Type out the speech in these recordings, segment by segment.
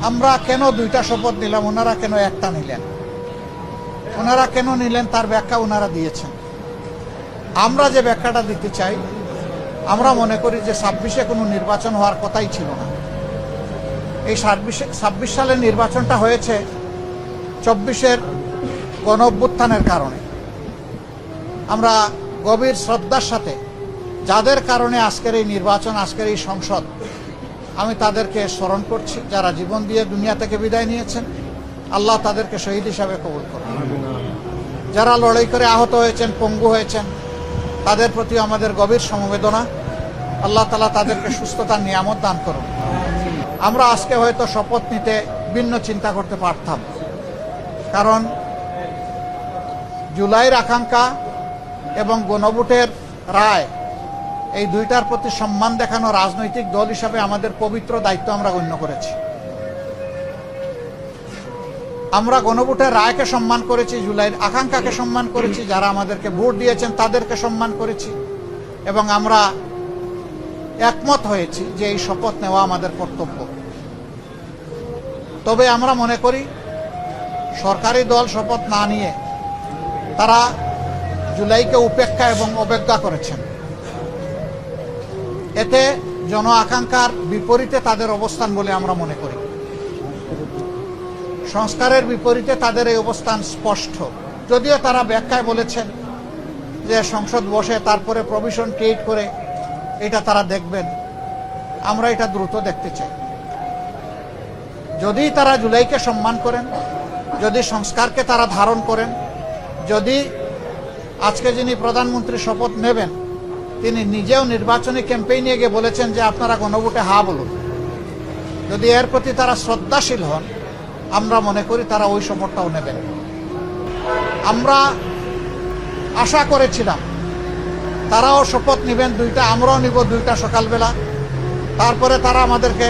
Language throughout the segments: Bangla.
আমরা কেন দুইটা শপথ নিলাম, ওনারা কেন একটা নিলেন, ওনারা কেন নিলেন তার ব্যাখ্যা ওনারা দিয়েছেন। আমরা যে ব্যাখ্যাটা দিতে চাই, আমরা মনে করি যে 26-এ কোনো নির্বাচন হওয়ার কথাই ছিল না। এই 26 সালের নির্বাচনটা হয়েছে 24-এর গণ অভ্যুত্থানের কারণে। আমরা গভীর শ্রদ্ধার সাথে যাদের কারণে আজকের এই নির্বাচন, আজকের এই সংসদ, আমি তাদেরকে স্মরণ করছি, যারা জীবন দিয়ে দুনিয়া থেকে বিদায় নিয়েছেন। আল্লাহ তাদেরকে শহীদ হিসাবে কবুল করুন। যারা লড়াই করে আহত হয়েছেন, পঙ্গু হয়েছেন, তাদের প্রতি আমাদের গভীর সমবেদনা। আল্লাহ তাআলা তাদেরকে সুস্থতার নিয়ামত দান করুন। আমরা আজকে হয়তো শপথ নিতে ভিন্ন চিন্তা করতে পারতাম, কারণ জুলাইয়ের আকাঙ্ক্ষা এবং গণভোটের রায়, এই দুইটার প্রতি সম্মান দেখানো রাজনৈতিক দল হিসাবে আমাদের পবিত্র দায়িত্ব আমরা গণ্য করেছি। আমরা গণভোটের রায়কে সম্মান করেছি, জুলাইয়ের আকাঙ্ক্ষাকে সম্মান করেছি, যারা আমাদেরকে ভোট দিয়েছেন তাদেরকে সম্মান করেছি, এবং আমরা একমত হয়েছি যে এই শপথ নেওয়া আমাদের কর্তব্য। তবে আমরা মনে করি সরকারি দল শপথ না নিয়ে তারা জুলাইকে উপেক্ষা এবং অবজ্ঞা করেছেন। এতে জন আকাঙ্ক্ষার বিপরীতে তাদের অবস্থান বলে আমরা মনে করি। সংস্কারের বিপরীতে তাদের এই অবস্থান স্পষ্ট। যদিও তারা ব্যাখ্যায় বলেছেন যে সংসদ বসে তারপরে প্রভিশন ক্রিয়েট করে এটা তারা দেখবেন, আমরা এটা দ্রুত দেখতে চাই। যদি তারা জুলাইকে সম্মান করেন, যদি সংস্কারকে তারা ধারণ করেন, যদি আজকে যিনি প্রধানমন্ত্রী শপথ নেবেন তিনি নিজেও নির্বাচনী ক্যাম্পেইনে গিয়ে বলেছেন যে আপনারা গণভোটে হা বলুন, যদি এর প্রতি তারা শ্রদ্ধাশীল হন, আমরা মনে করি তারা ওই শপথটাও নেবেন। আমরা আশা করেছিলাম তারাও শপথ নেবেন দুইটা, আমরাও নিব দুইটা সকালবেলা। তারপরে তারা আমাদেরকে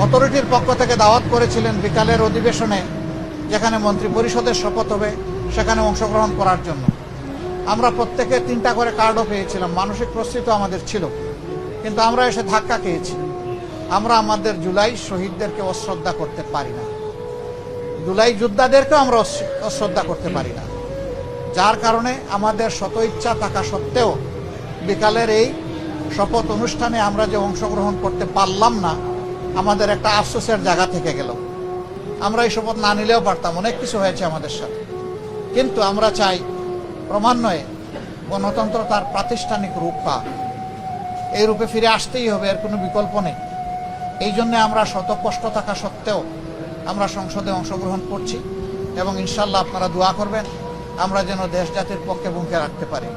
অথরিটির পক্ষ থেকে দাওয়াত করেছিলেন বিকালের অধিবেশনে, যেখানে মন্ত্রী পরিষদের শপথ হবে, সেখানে অংশগ্রহণ করার জন্য। আমরা প্রত্যেকে 3টা করে কার্ডও পেয়েছিলাম, মানসিক প্রস্তুতি আমাদের ছিল, কিন্তু আমরা এসে ধাক্কা খেয়েছি। আমরা আমাদের জুলাই শহীদদেরকে অশ্রদ্ধা করতে পারি না, জুলাই যোদ্ধাদেরকেও আমরা অশ্রদ্ধা করতে পারি না, যার কারণে আমাদের শত ইচ্ছা থাকা সত্ত্বেও বিকালের এই শপথ অনুষ্ঠানে আমরা যে অংশগ্রহণ করতে পারলাম না, আমাদের একটা আফসোসের জায়গা থেকে গেল। আমরা এই শপথ না নিলেও পারতাম, অনেক কিছু হয়েছে আমাদের সাথে, কিন্তু আমরা চাই ক্রমান্বয়ে গণতন্ত্র তার প্রাতিষ্ঠানিক রূপ পাক, এই রূপে ফিরে আসতেই হবে, এর কোনো বিকল্প নেই। এই জন্য আমরা শত কষ্ট থাকা সত্ত্বেও আমরা সংসদে অংশগ্রহণ করছি, এবং ইনশাল্লাহ আপনারা দোয়া করবেন আমরা যেন দেশ জাতির পক্ষে ভূমিকা রাখতে পারি।